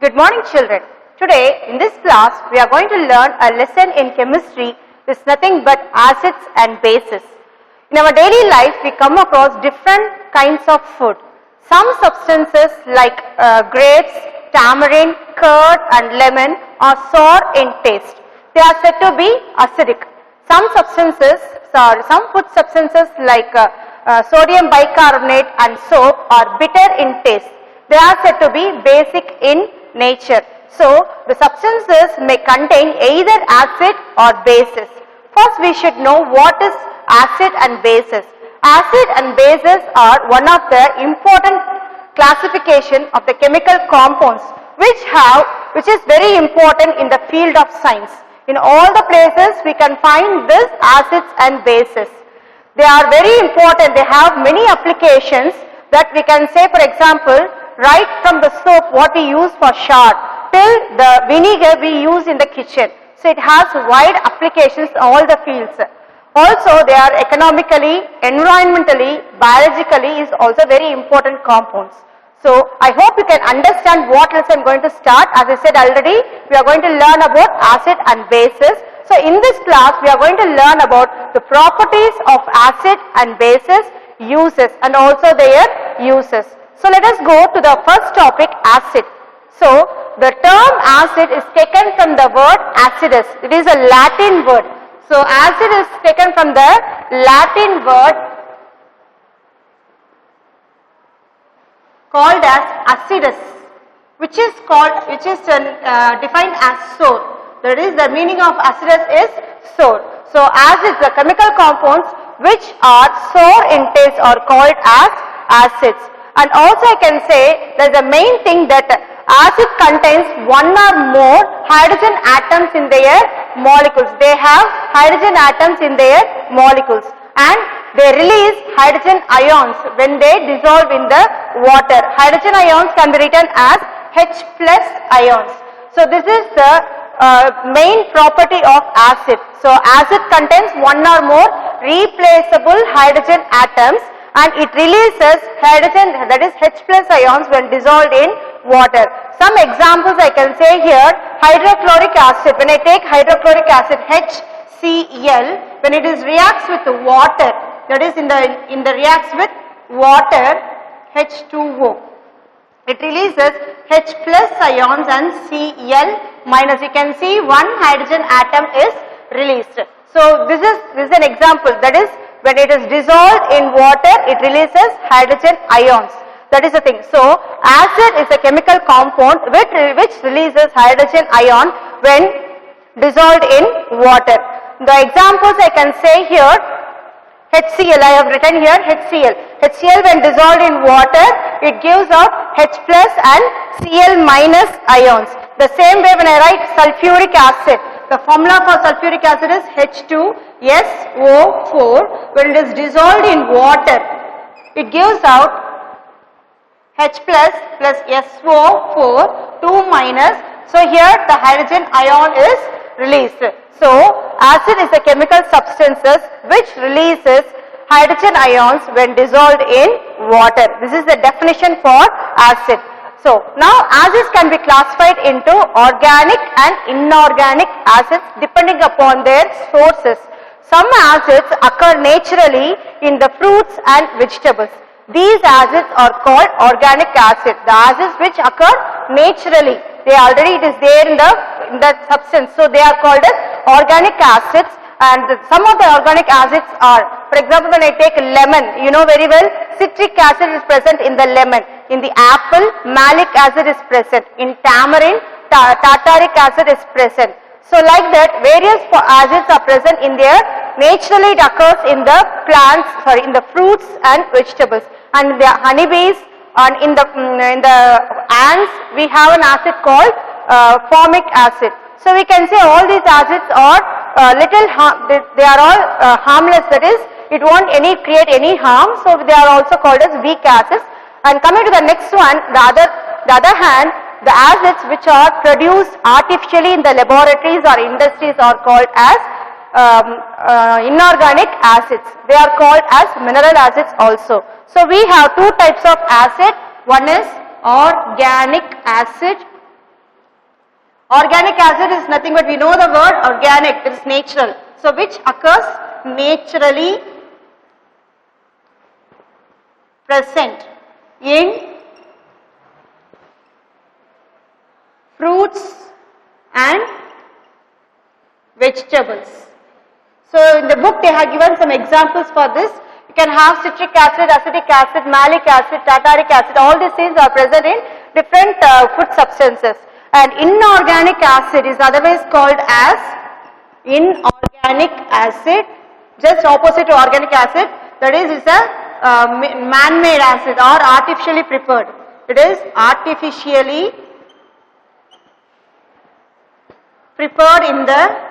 Good morning, children. Today in this class we are going to learn a lesson in chemistry which is nothing but acids and bases. In our daily life we come across different kinds of food. Some substances like grapes, tamarind, curd and lemon are sour in taste. They are said to be acidic. Some food substances like sodium bicarbonate and soap are bitter in taste. They are said to be basic in nature. So, the substances may contain either acid or bases. First, we should know what is acid and bases. Acid and bases are one of the important classification of the chemical compounds which is very important in the field of science. In all the places we can find this acids and bases. They are very important. They have many applications that we can say, for example, right from the soap what we use for shower till the vinegar we use in the kitchen. So it has wide applications in all the fields. Also they are economically, environmentally, biologically is also very important compounds. So I hope you can understand what lesson I am going to start. As I said already, we are going to learn about acid and bases. So in this class we are going to learn about the properties of acid and bases, uses and also their uses. So let us go to the first topic, acid. So the term acid is taken from the word acidus. It is a Latin word. So acid is taken from the Latin word called as acidus, which is defined as sour. That is, the meaning of acidus is sour. So acids, the chemical compounds which are sour in taste are called as acids. And also I can say there is a main thing that acid contains one or more hydrogen atoms in their molecules. They have hydrogen atoms in their molecules and they release hydrogen ions when they dissolve in the water. Hydrogen ions can be written as H plus ions. So this is the main property of acid. So acid contains one or more replaceable hydrogen atoms and it releases hydrogen, that is H plus ions when dissolved in water. Some examples I can say here, hydrochloric acid. When I take hydrochloric acid HCl, when it is reacts with water, that is in the reacts with water H2O, it releases H plus ions and Cl minus. You can see one hydrogen atom is released. So this is an example, that is when it is dissolved in water it releases hydrogen ions. That is the thing. So acid is a chemical compound which releases hydrogen ion when dissolved in water. The examples I can say here, HCl, I have written here HCl. HCl when dissolved in water it gives out H plus and Cl minus ions. The same way when I write sulfuric acid, the formula for sulfuric acid is H2SO4. When it is dissolved in water it gives out H plus SO4 2 minus. So here the hydrogen ion is released. So acid is a chemical substances which releases hydrogen ions when dissolved in water. This is the definition for acid. So now acids can be classified into organic and inorganic acids depending upon their sources. Some acids occur naturally in the fruits and vegetables. These acids are called organic acid. The acids which occur naturally, it is there in the substance. So they are called as organic acids. And some of the organic acids are, for example, when I take lemon, you know very well, citric acid is present in the lemon. In the apple, malic acid is present. In tamarind, tartaric acid is present. So like that, various acids are present in there. Naturally it occurs in the plants, in the fruits and vegetables. And the honeybees and in the ants, we have an acid called formic acid. So we can say all these acids are they are all harmless, that is it won't create any harm, so they are also called as weak acids. And coming to the next one, the other hand, the acids which are produced artificially in the laboratories or industries are called as inorganic acids. They are called as mineral acids also. So we have two types of acid. One is organic acid Organic acid is nothing but, we know the word organic, it is natural. So which occurs naturally present in fruits and vegetables. So in the book they have given some examples for this. You can have citric acid, acetic acid, malic acid, tartaric acid, all these things are present in different food substances. And inorganic acid is otherwise called as inorganic acid, just opposite to organic acid, that is it's a man-made acid or artificially prepared. It is artificially prepared in the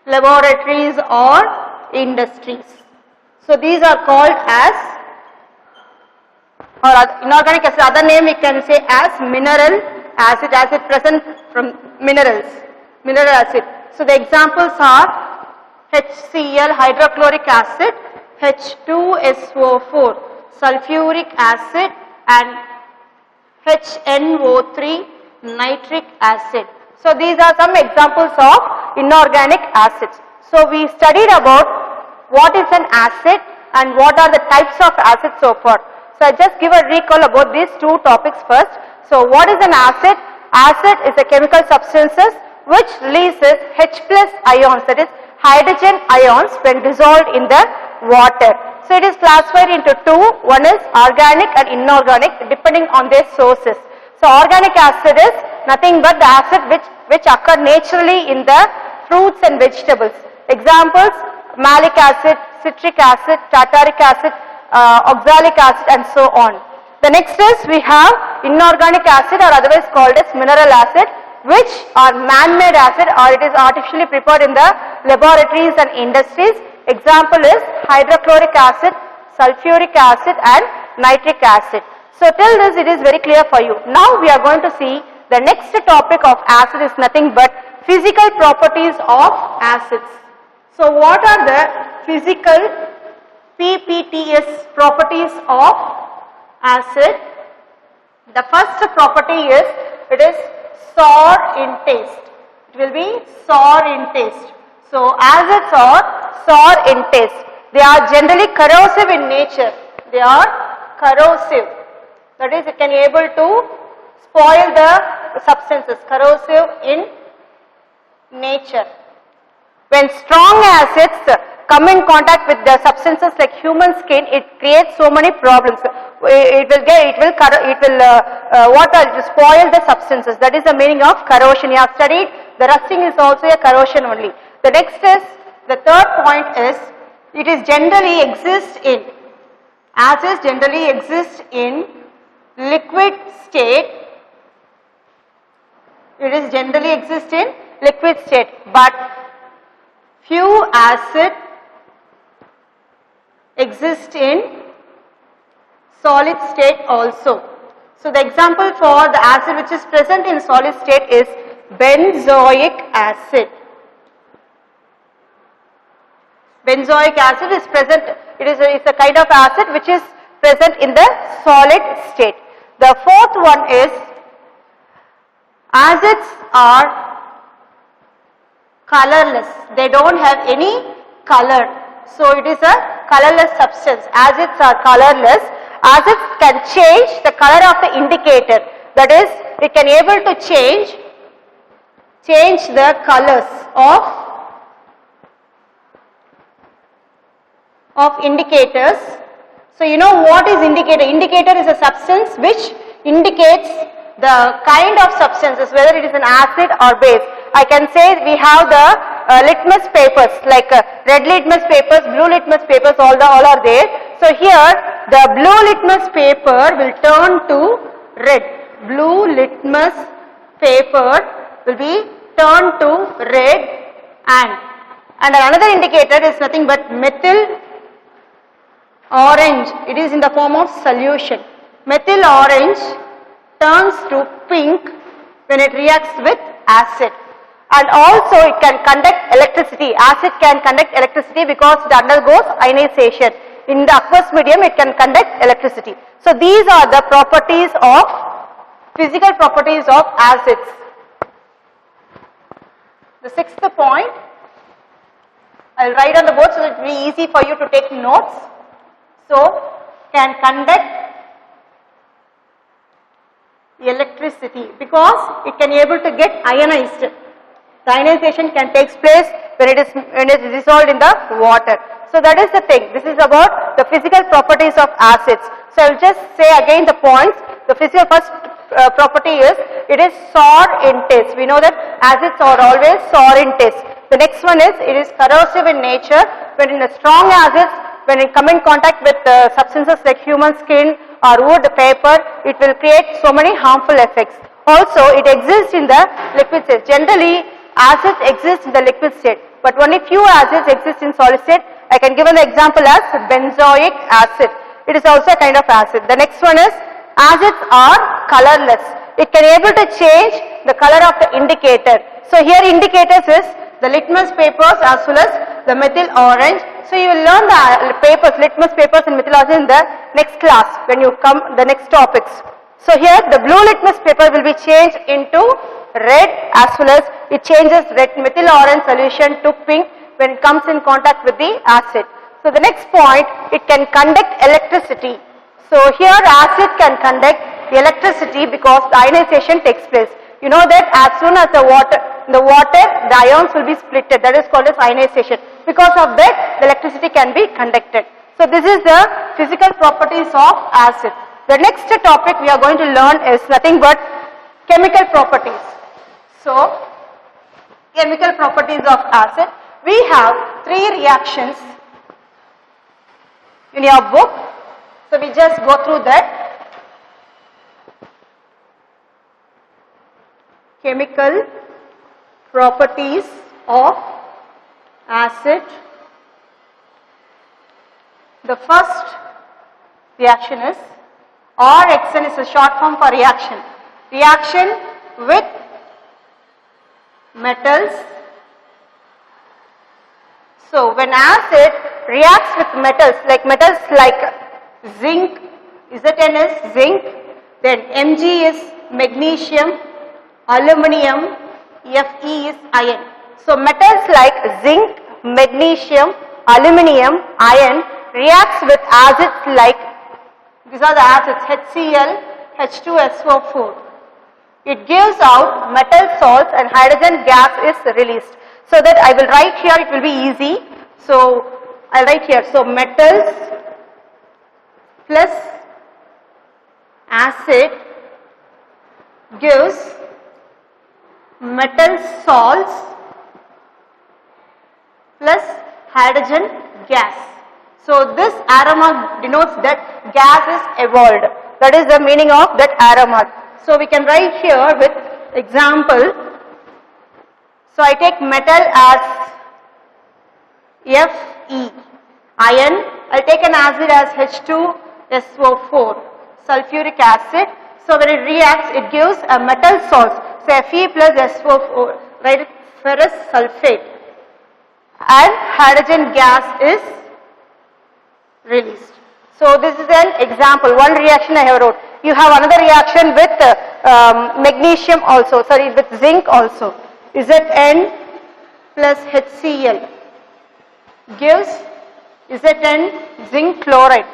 laboratories or industries. So these are called as, or inorganic acid, other name we can say as mineral acid, acid present from minerals, mineral acid. So the examples are HCl, hydrochloric acid, H2SO4, sulfuric acid, and HNO3, nitric acid. So these are some examples of inorganic acids. So we studied about what is an acid and what are the types of acids so far. So I just give a recall about these two topics first. So what is an acid? Acid is a chemical substances which releases H plus ions, that is hydrogen ions when dissolved in the water. So it is classified into two, one is organic and inorganic depending on their sources. So organic acid is nothing but the acid which occur naturally in the fruits and vegetables. Examples, malic acid, citric acid, tartaric acid, oxalic acid and so on. The next is we have inorganic acid or otherwise called as mineral acid, which are man-made acid or it is artificially prepared in the laboratories and industries. Example is hydrochloric acid, sulfuric acid and nitric acid. So till this it is very clear for you. Now we are going to see the next topic of acid is nothing but physical properties of acids. So what are the physical PPTS properties of acid? The first property is it is sour in taste. It will be sour in taste. So acids are sour in taste. They are generally corrosive in nature. They are corrosive. That is, it can able to spoil the substances, corrosive in nature. When strong acids come in contact with the substances like human skin, it creates so many problems. It will spoil the substances. That is the meaning of corrosion. You have studied the rusting is also a corrosion only. The next is, the third point is, it is generally exist in, acids generally exist in liquid state. It is generally exist in liquid state, but few acid exist in solid state also. So the example for the acid which is present in solid state is benzoic acid. Benzoic acid is present, it is a kind of acid which is present in the solid state. The fourth one is, acids are colorless. They don't have any color. So it is a colorless substance. Acids are colorless. Acids can change the color of the indicator. That is, it can able to change the colors of indicators. So you know what is indicator? Indicator is a substance which indicates the kind of substances, whether it is an acid or base. I can say we have the litmus papers like red litmus papers, blue litmus papers, all are there. So here the blue litmus paper will turn to red. Blue litmus paper will be turned to red, and another indicator is nothing but methyl orange. It is in the form of solution. Methyl orange turns to pink when it reacts with acid, and also it can conduct electricity. Acid can conduct electricity because it undergoes ionization. In the aqueous medium it can conduct electricity. So these are the properties of physical properties of acids. The sixth point, I'll write on the board so that it will be easy for you to take notes. So, can conduct electricity because it can able to get ionized. The ionization can take place when it is dissolved in the water. So that is the thing. This is about the physical properties of acids. So I will just say again the points. The physical first property is it is sour in taste. We know that acids are always sour in taste. The next one is it is corrosive in nature. When in the strong acids, when it come in contact with substances like human skin or wood, paper, it will create so many harmful effects. Also, it exists in the liquid state. Generally, acids exist in the liquid state, but only few acids exist in solid state. I can give an example as benzoic acid. It is also a kind of acid. The next one is acids are colorless. It can able to change the color of the indicator. So here indicators is the litmus papers as well as the methyl orange. So you will learn the papers, litmus papers and methyl orange in the next class when you come the next topics. So here the blue litmus paper will be changed into red as well as it changes red methyl orange solution to pink when it comes in contact with the acid. So the next point, it can conduct electricity. So here acid can conduct electricity because the ionization takes place. You know that as soon as the water, the ions will be splitted. That is called as ionization. Because of that, the electricity can be conducted. So this is the physical properties of acid. The next topic we are going to learn is nothing but chemical properties. So, chemical properties of acid. We have 3 reactions in your book. So we just go through that. Chemical properties of acid. The first reaction is RXN is a short form for reaction. Reaction with metals. So when acid reacts with metals like zinc, Zn is zinc, then Mg is magnesium, aluminum, Fe is iron. So metals like zinc, magnesium, aluminum, iron reacts with acids like, these are the acids HCl, H2SO4. It gives out metal salts and hydrogen gas is released. So that I will write here, it will be easy. So I will write here, so metals plus acid gives metal salts plus hydrogen gas. So this arrow mark denotes that gas is evolved. That is the meaning of that arrow mark. So we can write here with example. So I take metal as Fe, iron. I take an acid as H2SO4, sulfuric acid. So when it reacts, it gives a metal salt. So Fe plus SO4, right? Ferrous sulfate, and hydrogen gas is released. So this is an example, one reaction I have wrote. You have another reaction with magnesium also, with zinc also. Zn plus HCl gives Zn zinc chloride.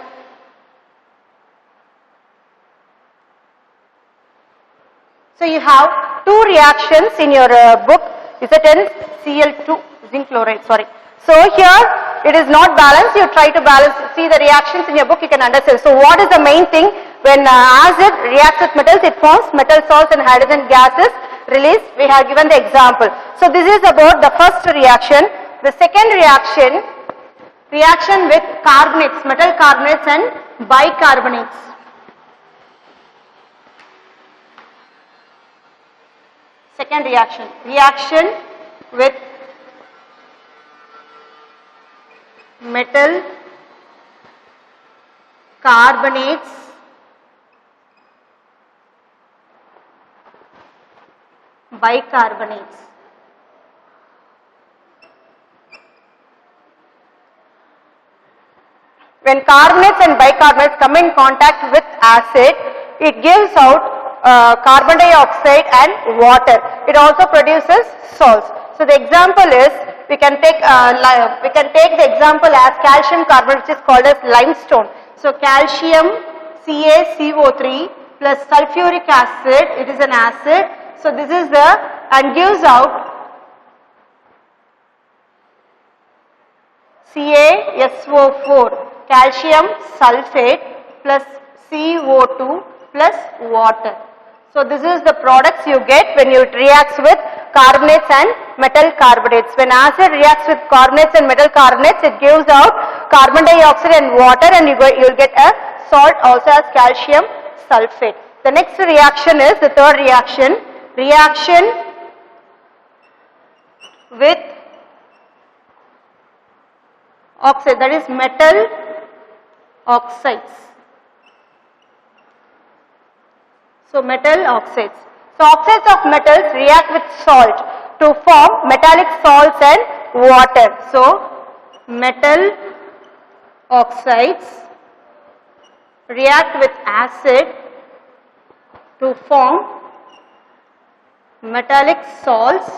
So you have 2 reactions in your book, ZnCl2 zinc chloride, So here it is not balanced, you try to balance, see the reactions in your book, you can understand. So what is the main thing? When acid reacts with metals, it forms metal salts and hydrogen gases released. We have given the example. So this is about the first reaction. The second reaction, reaction with carbonates, metal carbonates and bicarbonates. Second reaction, reaction with metal carbonates bicarbonates. When carbonates and bicarbonates come in contact with acid, it gives out carbon dioxide and water. It also produces salts. So the example is, we can take the example as calcium carbonate, which is called as limestone. So calcium CaCO3 plus sulfuric acid, it is an acid. So this is and gives out CaSO4, calcium sulfate plus CO2 plus water. So this is the products you get when it reacts with carbonates and metal carbonates. When acid reacts with carbonates and metal carbonates, it gives out carbon dioxide and water, and you will get a salt also as calcium sulfate. The next reaction is the third reaction, reaction with oxide, that is metal oxides. So metal oxides. So oxides of metals react with salt to form metallic salts and water. So metal oxides react with acid to form metallic salts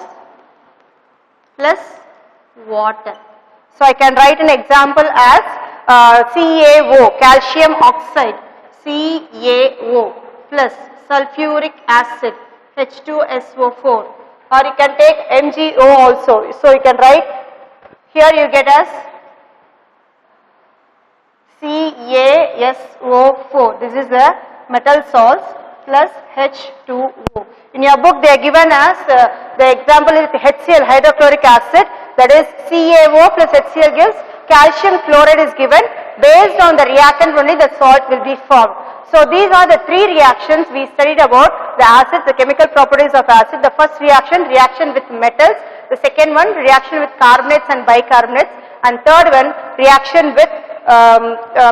plus water. So I can write an example as CaO, calcium oxide, CaO plus sulfuric acid, H2SO4, or you can take MgO also. So you can write, here you get as CaSO4, this is the metal salts plus H2O. In your book they are given as, the example is HCl, hydrochloric acid, that is CaO plus HCl gives calcium chloride is given. Based on the reactant only the salt will be formed. So these are the three reactions we studied about the acids, the chemical properties of acid. The first reaction, reaction with metals. The second one, reaction with carbonates and bicarbonates. And third one, reaction with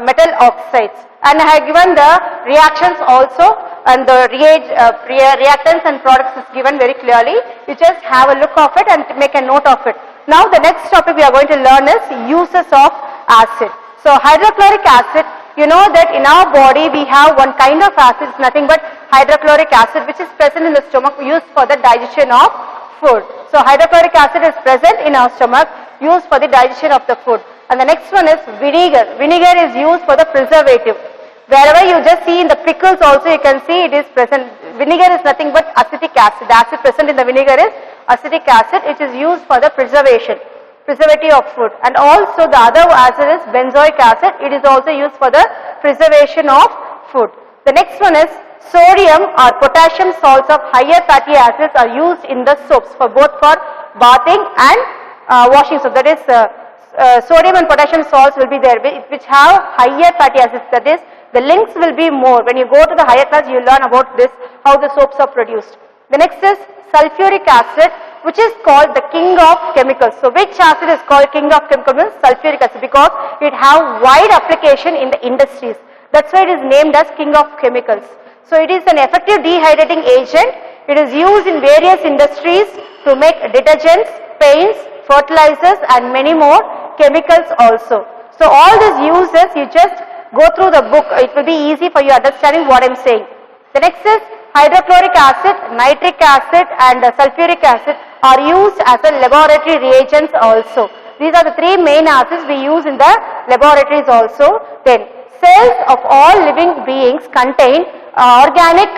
metal oxides. And I have given the reactions also, and the reactants and products is given very clearly. You just have a look of it and make a note of it. Now the next topic we are going to learn is uses of acid. So hydrochloric acid, you know that in our body we have one kind of acid, it's nothing but hydrochloric acid, which is present in the stomach, used for the digestion of food. So hydrochloric acid is present in our stomach, used for the digestion of the food. And the next one is vinegar. Vinegar is used for the preservative. Wherever you just see in the pickles also, you can see it is present. Vinegar is nothing but acetic acid. The acid present in the vinegar is acetic acid. It is used for the preservative of food. And also the other acid is benzoic acid. It is also used for the preservation of food. The next one is sodium or potassium salts of higher fatty acids are used in the soaps for both for bathing and washing soap. That is sodium and potassium salts will be there, which have higher fatty acids. That is, the links will be more. When you go to the higher class, you learn about this, how the soaps are produced. The next is sulfuric acid, which is called the king of chemicals. So which acid is called king of chemicals? Sulfuric acid, because it have wide application in the industries. That's why it is named as king of chemicals. So it is an effective dehydrating agent. It is used in various industries to make detergents, paints, fertilizers and many more chemicals also. So all these uses, you just go through the book. It will be easy for you understanding what I am saying. The next is hydrochloric acid, nitric acid and sulfuric acid are used as a laboratory reagents also. These are the three main acids we use in the laboratories also. Then cells of all living beings contain organic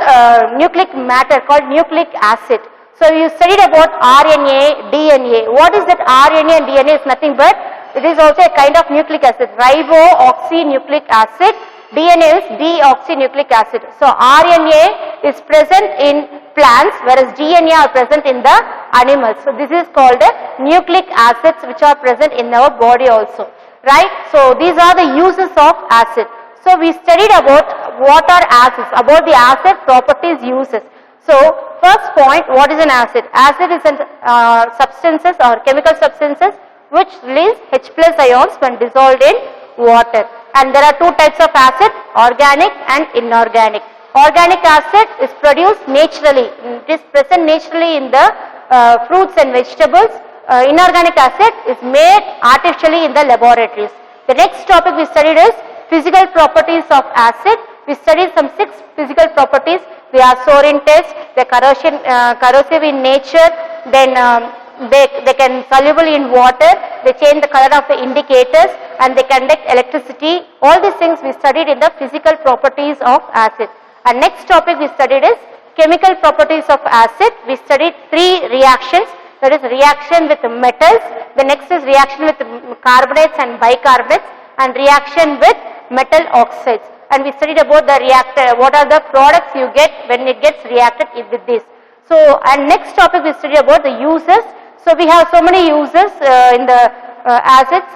nucleic matter called nucleic acid. So you studied about RNA, DNA. What is that RNA and DNA? Is nothing but it is also a kind of nucleic acid. Riboxynucleic acid. DNA is deoxynucleic acid. So RNA is present in plants, whereas DNA are present in the animals. So this is called nucleic acids, which are present in our body also. Right? So these are the uses of acid. So we studied about what are acids, about the acid properties, uses. So first point, what is an acid? Acid is substances or chemical substances which release H+ ions when dissolved in water. And there are two types of acid, organic and inorganic. Organic acid is produced naturally. It is present naturally in the fruits and vegetables. Inorganic acid is made artificially in the laboratories. The next topic we studied is physical properties of acid. we studied some 6 physical properties. They are Sorin test, they are corrosive in nature, then they can soluble in water, they change the color of the indicators, and they conduct electricity. All these things we studied in the physical properties of acid. And next topic we studied is chemical properties of acid. We studied 3 reactions, that is reaction with metals, the next is reaction with carbonates and bicarbonates, and reaction with metal oxides. And we studied about the reactor, what are the products you get when it gets reacted with this. So, and next topic we studied about the uses. So, we have so many uses in the acids.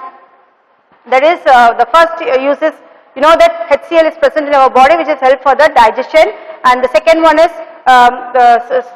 That is the first use is, you know that HCl is present in our body, which is help for the digestion, and the second one is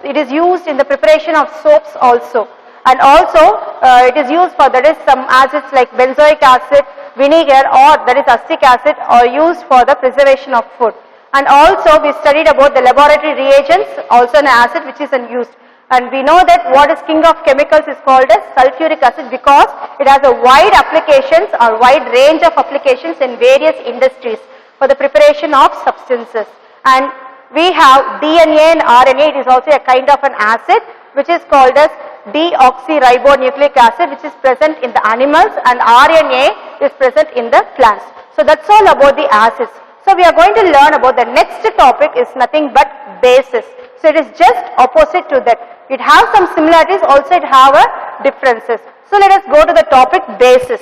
it is used in the preparation of soaps also, and also it is used for, that is some acids like benzoic acid, vinegar, or that is acetic acid are used for the preservation of food. And also we studied about the laboratory reagents, also an acid which is used. And we know that what is king of chemicals is called as sulfuric acid because it has a wide applications or wide range of applications in various industries for the preparation of substances. And we have DNA and RNA, it is also a kind of an acid which is called as deoxyribonucleic acid, which is present in the animals, and RNA is present in the plants. So that's all about the acids. So we are going to learn about the next topic is nothing but bases. So it is just opposite to that. It has some similarities, also it have a differences. So let us go to the topic bases.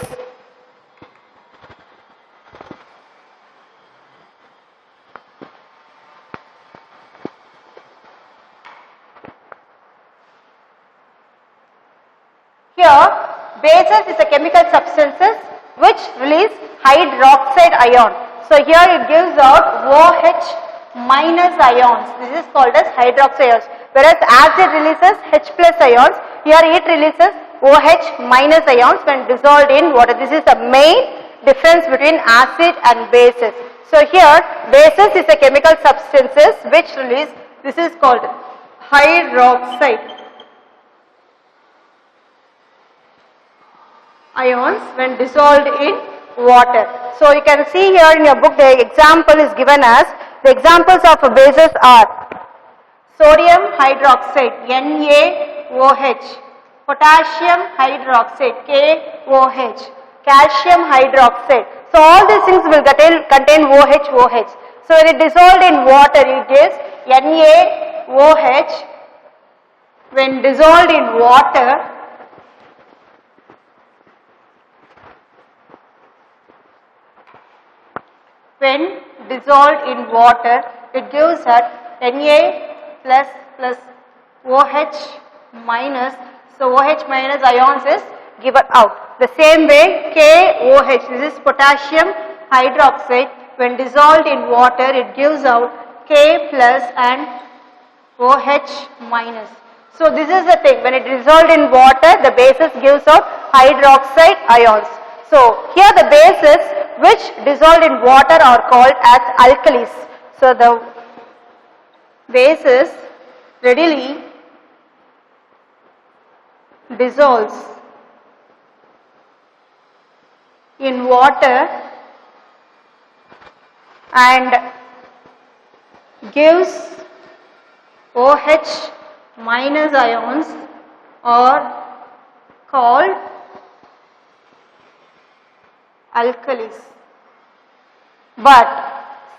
Here, bases is a chemical substances which release hydroxide ion. So here it gives out OH minus ions. This is called as hydroxide ions. Whereas acid releases H plus ions, here it releases OH minus ions when dissolved in water. This is the main difference between acid and bases. So here bases is a chemical substances which release, this is called hydroxide ions when dissolved in water. So you can see here in your book the example is given as, the examples of bases are sodium hydroxide NaOH, potassium hydroxide KOH, calcium hydroxide. So all these things will contain OH. So when it dissolved in water it gives NaOH when dissolved in water. When dissolved in water, it gives us Na plus OH minus. So OH minus ions is given out. The same way KOH, this is potassium hydroxide. When dissolved in water, it gives out K plus and OH minus. So this is the thing. When it dissolved in water, the bases gives out hydroxide ions. So here the bases which dissolved in water are called as alkalis. So the bases readily dissolves in water and gives OH minus ions are called alkalis. But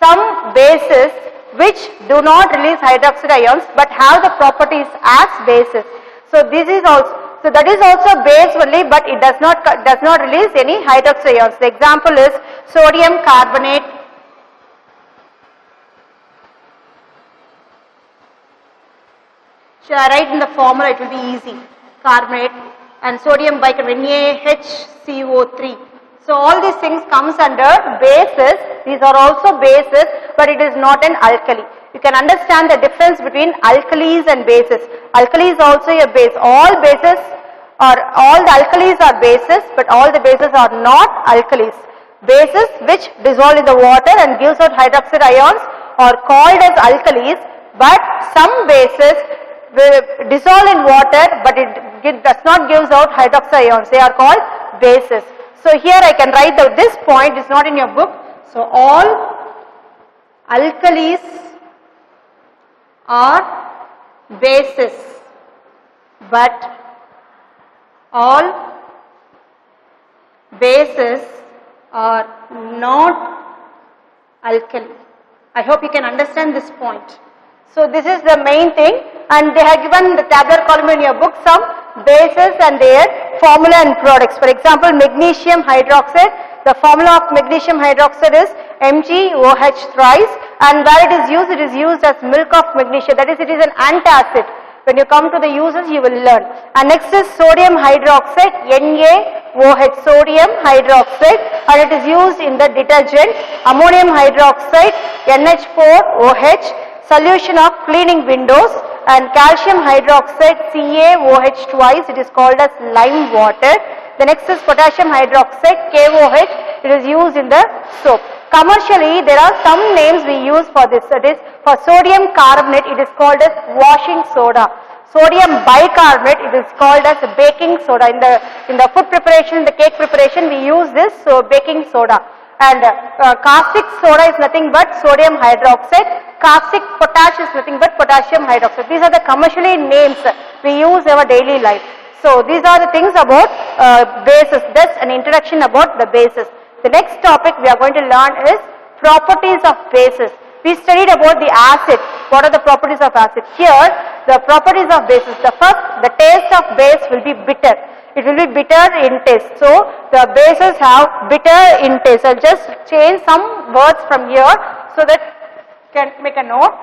some bases which do not release hydroxide ions but have the properties as bases. So this is also, so that is also base only, but it does not release any hydroxide ions. The example is sodium carbonate, should I write in the formula, it will be easy. Carbonate and sodium bicarbonate NaHCO3. So all these things comes under bases. These are also bases, but it is not an alkali. You can understand the difference between alkalis and bases. Alkali is also a base. All bases or all the alkalis are bases, but all the bases are not alkalis. Bases which dissolve in the water and gives out hydroxide ions are called as alkalis, but some bases will dissolve in water, but it does not give out hydroxide ions. They are called bases. So here I can write that this point is not in your book. So all alkalis or bases, but all bases are not alkali. I hope you can understand this point. So this is the main thing, and they have given the tabular column in your book some bases and their formula and products. For example, magnesium hydroxide, the formula of magnesium hydroxide is MgOH thrice, and where it is used as milk of magnesia, that is, it is an antacid. When you come to the uses, you will learn. And next is sodium hydroxide, NaOH, sodium hydroxide, and it is used in the detergent. Ammonium hydroxide, NH4OH, solution of cleaning windows, and calcium hydroxide, CaOH twice, it is called as lime water. The next is potassium hydroxide, KOH, it is used in the soap. Commercially, there are some names we use for this. That is, for sodium carbonate, it is called as washing soda. Sodium bicarbonate, it is called as baking soda. In the food preparation, the cake preparation, we use this baking soda. And caustic soda is nothing but sodium hydroxide. Caustic potash is nothing but potassium hydroxide. These are the commercially names we use in our daily life. So these are the things about bases. That's an introduction about the bases. The next topic we are going to learn is properties of bases. We studied about the acid. What are the properties of acid? Here, the properties of bases. The first, the taste of base will be bitter. It will be bitter in taste. So, the bases have bitter in taste. I'll just change some words from here so that you can make a note.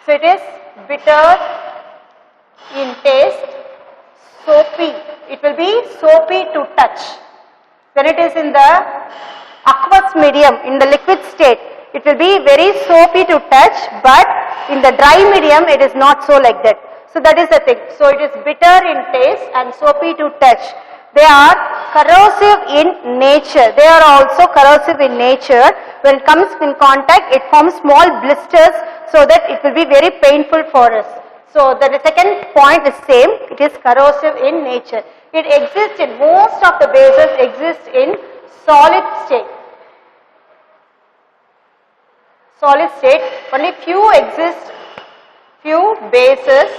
So, it is bitter in taste, soapy. It will be soapy to touch. When it is in the aqueous medium, in the liquid state, it will be very soapy to touch, but in the dry medium, it is not so like that. So that is the thing. So it is bitter in taste and soapy to touch. They are corrosive in nature. They are also corrosive in nature. When it comes in contact, it forms small blisters so that it will be very painful for us. So the second point is same. It is corrosive in nature. It exists in, most of the bases exist in solid state. Solid state, only few bases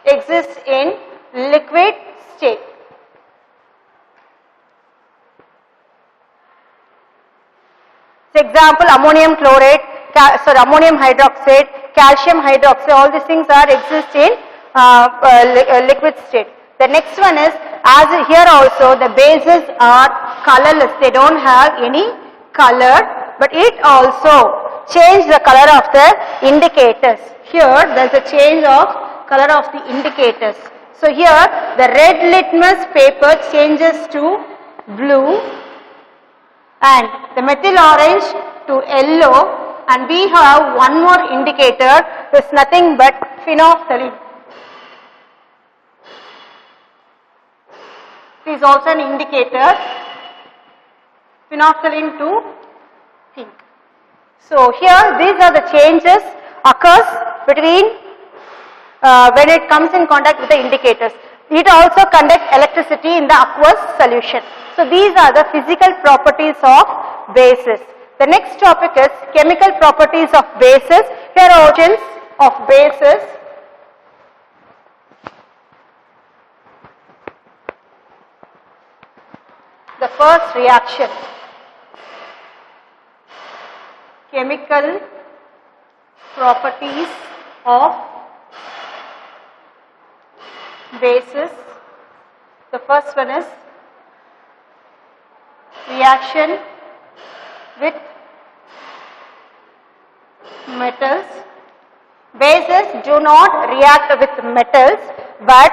exist in liquid state. For example, ammonium chloride, ammonium hydroxide, calcium hydroxide, all these things are exist in liquid state. The next one is, as here also the bases are colorless, they don't have any color, but it also changes the color of the indicators. Here there is a change of color of the indicators. So here the red litmus paper changes to blue and the methyl orange to yellow, and we have one more indicator, is nothing but phenolphthalein. It is also an indicator, phenolphthalein to pink. So here these are the changes occurs between when it comes in contact with the indicators. It also conducts electricity in the aqueous solution. So these are the physical properties of bases. The next topic is chemical properties of bases. Here are origins of bases. The first reaction, chemical properties of bases. The first one is reaction with metals. Bases do not react with metals, but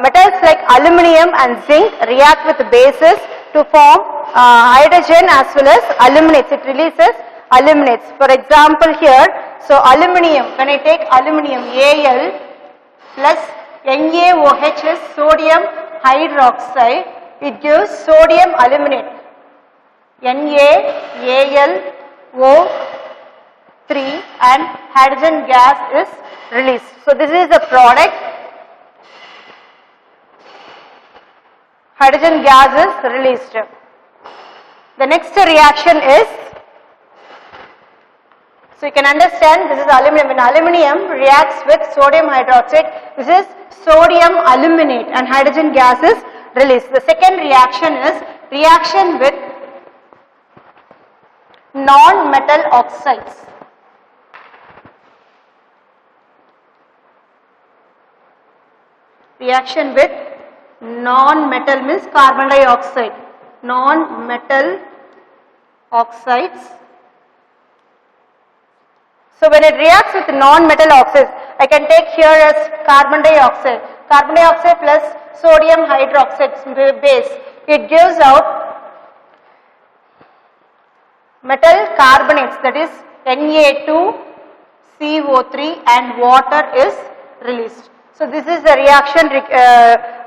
metals like aluminium and zinc react with bases to form hydrogen as well as aluminates. It releases aluminates. For example here, so aluminium, when I take aluminium Al plus NaOH is sodium hydroxide, it gives sodium aluminate, NaAlO3, and hydrogen gas is released. So this is the product, hydrogen gas is released. The next reaction is, so you can understand, this is aluminum. When aluminum reacts with sodium hydroxide, this is sodium aluminate and hydrogen gas is released. The second reaction is reaction with non-metal oxides. Reaction with non-metal means carbon dioxide. Non-metal oxides. So when it reacts with non-metal oxides, I can take here as carbon dioxide. Carbon dioxide plus sodium hydroxide base. It gives out metal carbonates, that is Na2CO3, and water is released. So this is the reaction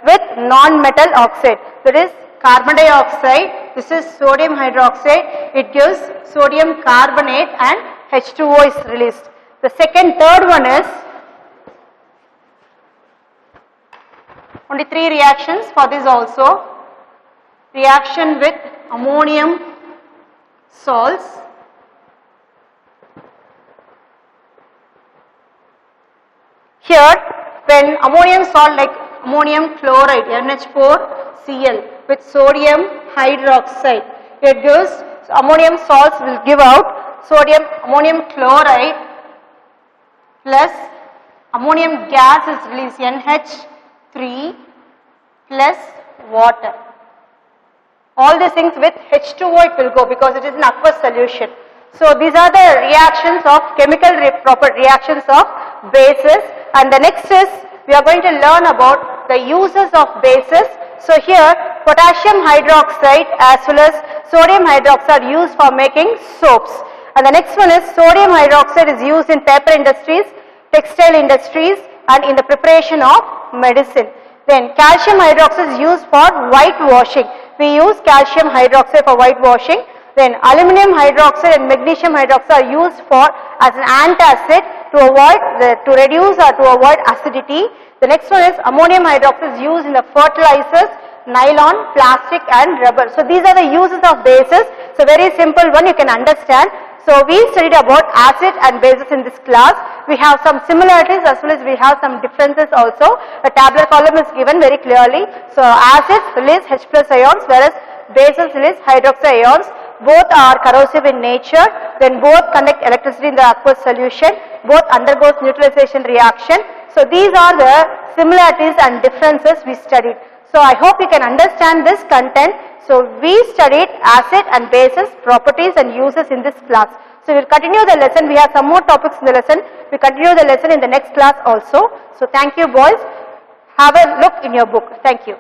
with non-metal oxide. That is carbon dioxide, this is sodium hydroxide, it gives sodium carbonate and H2O is released. The third one is, only 3 reactions for this also. Reaction with ammonium salts. Here, when ammonium salt like ammonium chloride NH4Cl with sodium hydroxide, it gives, ammonium salts will give out ammonium chloride plus ammonium gas is released NH3 plus water. All these things with H2O it will go because it is an aqueous solution. So these are the reactions of chemical proper reactions of bases, and the next is we are going to learn about the uses of bases. So here potassium hydroxide as well as sodium hydroxide are used for making soaps, and the next one is sodium hydroxide is used in paper industries, textile industries, and in the preparation of medicine. Then calcium hydroxide is used for whitewashing. We use calcium hydroxide for whitewashing. Then aluminum hydroxide and magnesium hydroxide are used for as an antacid to reduce or to avoid acidity. The next one is ammonium hydroxide is used in the fertilizers, nylon, plastic and rubber. So these are the uses of bases. So very simple one, you can understand. So we studied about acid and bases in this class. We have some similarities as well as we have some differences also. The tabular column is given very clearly. So acids release H plus ions, whereas bases release hydroxide ions. Both are corrosive in nature, then both conduct electricity in the aqueous solution, both undergoes neutralization reaction. So these are the similarities and differences we studied. So I hope you can understand this content. So we studied acid and bases, properties and uses in this class. So we will continue the lesson. We have some more topics in the lesson. We continue the lesson in the next class also. So thank you boys. Have a look in your book. Thank you.